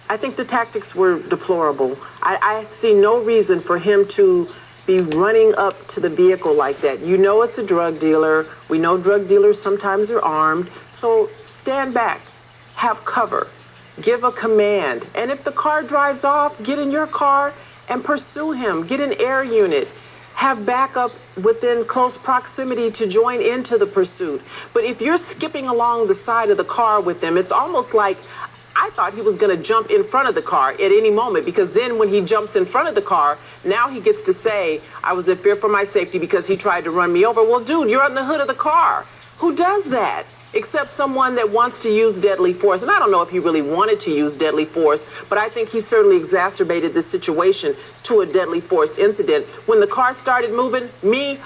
I think the tactics were deplorable. I see no reason for him to be running up to the vehicle like that. You know it's a drug dealer. We know drug dealers sometimes are armed. So stand back, have cover, give a command. And if the car drives off, get in your car and pursue him. Get an air unit. Have backup within close proximity to join into the pursuit. But if you're skipping along the side of the car with them, it's almost like I thought he was going to jump in front of the car at any moment, because then when he jumps in front of the car, now he gets to say, I was in fear for my safety because he tried to run me over. Well, dude, you're on the hood of the car. Who does that? Except someone that wants to use deadly force. And I don't know if he really wanted to use deadly force, but I think he certainly exacerbated this situation to a deadly force incident. When the car started moving,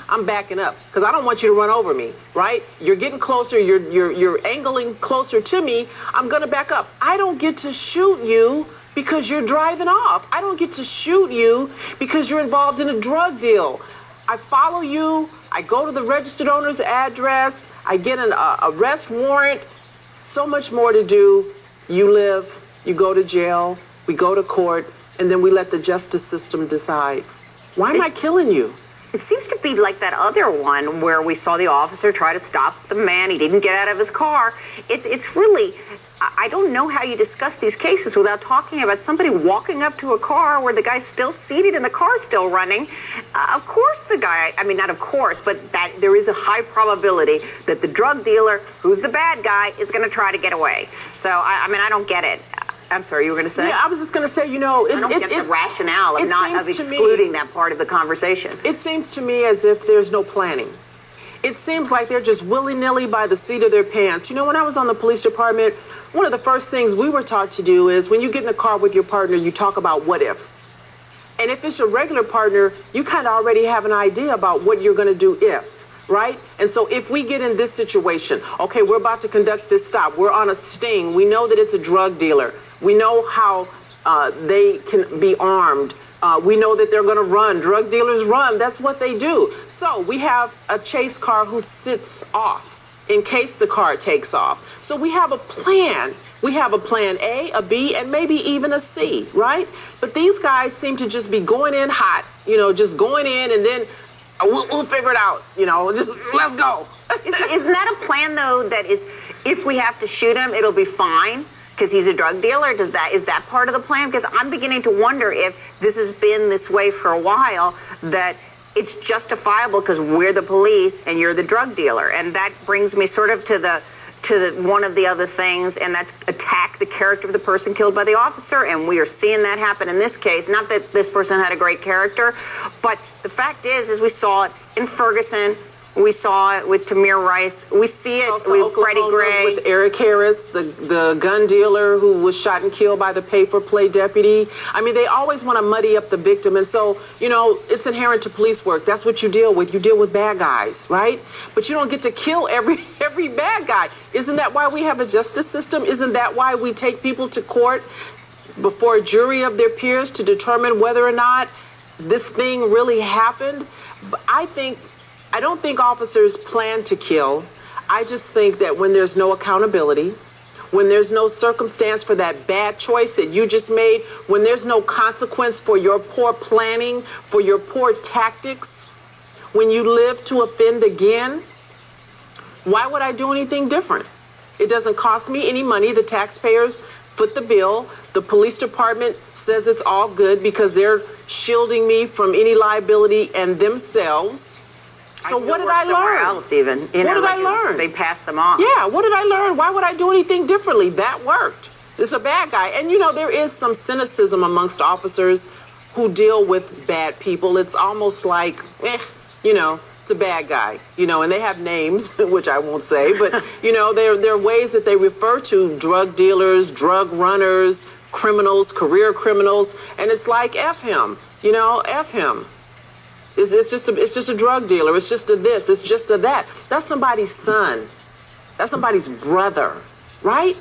I'm backing up because I don't want you to run over me, right? You're getting closer, you're angling closer to me. I'm gonna back up. I don't get to shoot you because you're driving off. I don't get to shoot you because you're involved in a drug deal. I follow you. I go to the registered owner's address. I get an arrest warrant. So much more to do. You live, you go to jail, we go to court, and then we let the justice system decide. Why am I killing you? It seems to be like that other one where we saw the officer try to stop the man. He didn't get out of his car. It's really, I don't know how you discuss these cases without talking about somebody walking up to a car where the guy's still seated and the car's still running. Of course the guy, I mean, not of course, but that there is a high probability that the drug dealer, who's the bad guy, is going to try to get away. So, I mean, I don't get it. I'm sorry, you were going to say? Yeah, I was just going to say, you know, I don't get the rationale of excluding that part of the conversation. It seems to me as if there's no planning. It seems like they're just willy-nilly by the seat of their pants. You know, when I was on the police department, one of the first things we were taught to do is when you get in a car with your partner, you talk about what ifs. And if it's a regular partner, you kind of already have an idea about what you're going to do if, right? And so if we get in this situation, okay, we're about to conduct this stop. We're on a sting. We know that it's a drug dealer. We know how they can be armed. We know that they're going to run. Drug dealers run. That's what they do. So we have a chase car who sits off in case the car takes off. So we have a plan. We have a plan A, a B, and maybe even a C, right? But these guys seem to just be going in hot, you know, just going in and then we'll figure it out, you know, just let's go. Isn't that a plan, though, that is if we have to shoot him, it'll be fine? Because he's a drug dealer? Is that part of the plan? Because I'm beginning to wonder if this has been this way for a while, that it's justifiable because we're the police and you're the drug dealer. And that brings me sort of to the one of the other things, and that's attack the character of the person killed by the officer. And we are seeing that happen in this case. Not that this person had a great character, but the fact is we saw it in Ferguson. We saw it with Tamir Rice. We see it with Freddie Gray. With Eric Harris, the gun dealer who was shot and killed by the pay-for-play deputy. I mean, they always want to muddy up the victim. And so, you know, it's inherent to police work. That's what you deal with. You deal with bad guys, right? But you don't get to kill every bad guy. Isn't that why we have a justice system? Isn't that why we take people to court before a jury of their peers to determine whether or not this thing really happened? I don't think officers plan to kill. I just think that when there's no accountability, when there's no circumstance for that bad choice that you just made, when there's no consequence for your poor planning, for your poor tactics, when you live to offend again, why would I do anything different? It doesn't cost me any money. The taxpayers foot the bill. The police department says it's all good because they're shielding me from any liability and themselves. So what did I learn? Else even. What did I learn? They passed them on. Yeah, what did I learn? Why would I do anything differently? That worked. It's a bad guy. And, you know, there is some cynicism amongst officers who deal with bad people. It's almost like, you know, it's a bad guy, you know, and they have names, which I won't say. But, you know, there are ways that they refer to drug dealers, drug runners, criminals, career criminals. And it's like, F him, you know, F him. It's just a drug dealer. It's just a this. It's just a that. That's somebody's son. That's somebody's brother, right?